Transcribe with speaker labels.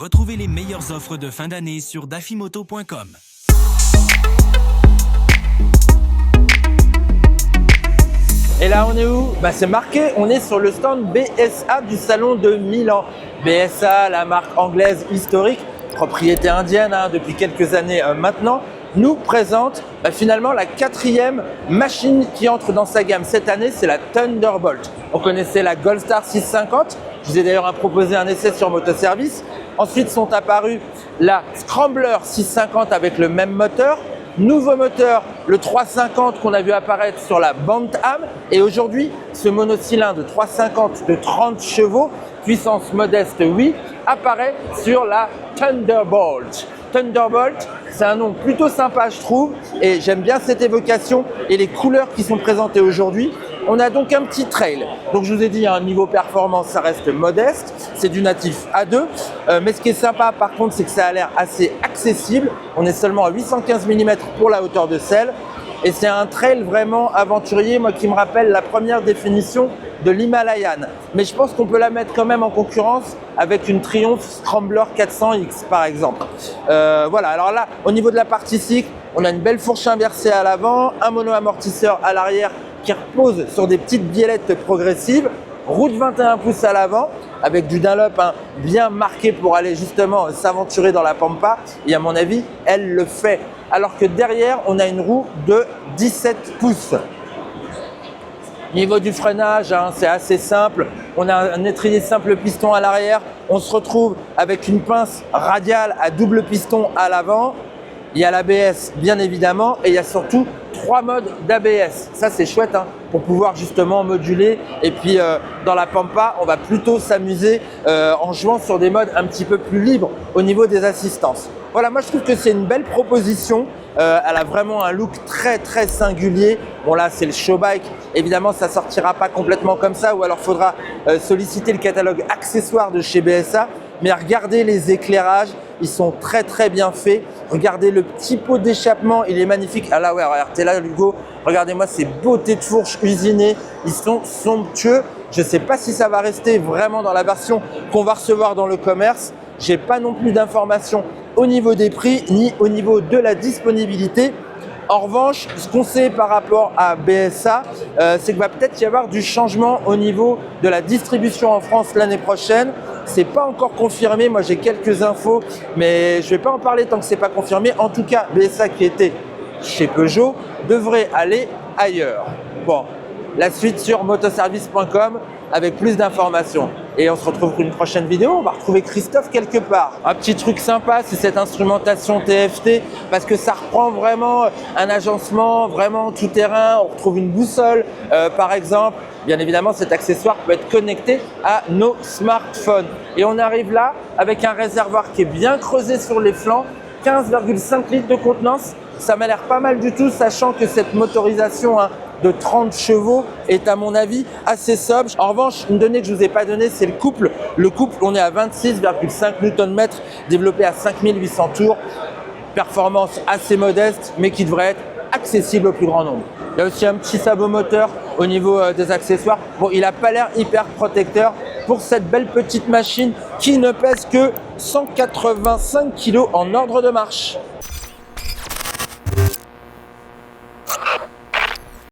Speaker 1: Retrouvez les meilleures offres de fin d'année sur dafimoto.com.
Speaker 2: Et là, on est où? C'est marqué, on est sur le stand BSA du salon de Milan. BSA, la marque anglaise historique, propriété indienne depuis quelques années maintenant, nous présente finalement la 4e machine qui entre dans sa gamme cette année, c'est la Thunderbolt. On connaissait la Goldstar 650, je vous ai d'ailleurs proposé un essai sur Motoservice. Ensuite sont apparus la Scrambler 650 avec le même moteur. Nouveau moteur, le 350 qu'on a vu apparaître sur la Bantam. Et aujourd'hui, ce monocylindre 350 de 30 chevaux, puissance modeste, oui, apparaît sur la Thunderbolt. Thunderbolt, c'est un nom plutôt sympa, je trouve, et j'aime bien cette évocation et les couleurs qui sont présentées aujourd'hui. On a donc un petit trail. Donc je vous ai dit, niveau performance, ça reste modeste. C'est du natif A2. Mais ce qui est sympa, par contre, c'est que ça a l'air assez accessible. On est seulement à 815 mm pour la hauteur de selle. Et c'est un trail vraiment aventurier, moi qui me rappelle la première définition de l'Himalayan. Mais je pense qu'on peut la mettre quand même en concurrence avec une Triumph Scrambler 400X par exemple. Voilà, alors là, au niveau de la partie cycle, on a une belle fourche inversée à l'avant, un mono-amortisseur à l'arrière qui repose sur des petites biellettes progressives, roue de 21 pouces à l'avant avec du Dunlop bien marqué pour aller justement s'aventurer dans la pampa. Et à mon avis, elle le fait. Alors que derrière, on a une roue de 17 pouces. Niveau du freinage, c'est assez simple. On a un étrier simple piston à l'arrière. On se retrouve avec une pince radiale à double piston à l'avant. Il y a l'ABS bien évidemment et il y a surtout 3 modes d'ABS. Ça c'est chouette pour pouvoir justement moduler. Et puis dans la Pampa, on va plutôt s'amuser en jouant sur des modes un petit peu plus libres au niveau des assistances. Voilà, moi je trouve que c'est une belle proposition. Elle a vraiment un look très très singulier. Bon là c'est le show bike, évidemment ça sortira pas complètement comme ça ou alors faudra solliciter le catalogue accessoires de chez BSA. Mais regardez les éclairages, ils sont très très bien faits. Regardez le petit pot d'échappement, il est magnifique. Ah là ouais, regarde, t'es là Hugo, regardez-moi ces beautés de fourches usinées, ils sont somptueux. Je ne sais pas si ça va rester vraiment dans la version qu'on va recevoir dans le commerce. J'ai pas non plus d'informations au niveau des prix ni au niveau de la disponibilité. En revanche, ce qu'on sait par rapport à BSA, c'est qu'il va peut-être y avoir du changement au niveau de la distribution en France l'année prochaine. C'est pas encore confirmé, moi j'ai quelques infos, mais je vais pas en parler tant que c'est pas confirmé. En tout cas, BSA qui était chez Peugeot devrait aller ailleurs. Bon, la suite sur motoservice.com avec plus d'informations. Et on se retrouve pour une prochaine vidéo, on va retrouver Christophe quelque part. Un petit truc sympa, c'est cette instrumentation TFT, parce que ça reprend vraiment un agencement, vraiment tout terrain. On retrouve une boussole, par exemple. Bien évidemment, cet accessoire peut être connecté à nos smartphones. Et on arrive là avec un réservoir qui est bien creusé sur les flancs, 15,5 litres de contenance. Ça m'a l'air pas mal du tout, sachant que cette motorisation de 30 chevaux est à mon avis assez sobre. En revanche, une donnée que je ne vous ai pas donnée, c'est le couple. Le couple, on est à 26,5 Nm développé à 5800 tours. Performance assez modeste, mais qui devrait être accessible au plus grand nombre. Il y a aussi un petit sabot moteur au niveau des accessoires. Bon, il n'a pas l'air hyper protecteur pour cette belle petite machine qui ne pèse que 185 kg en ordre de marche.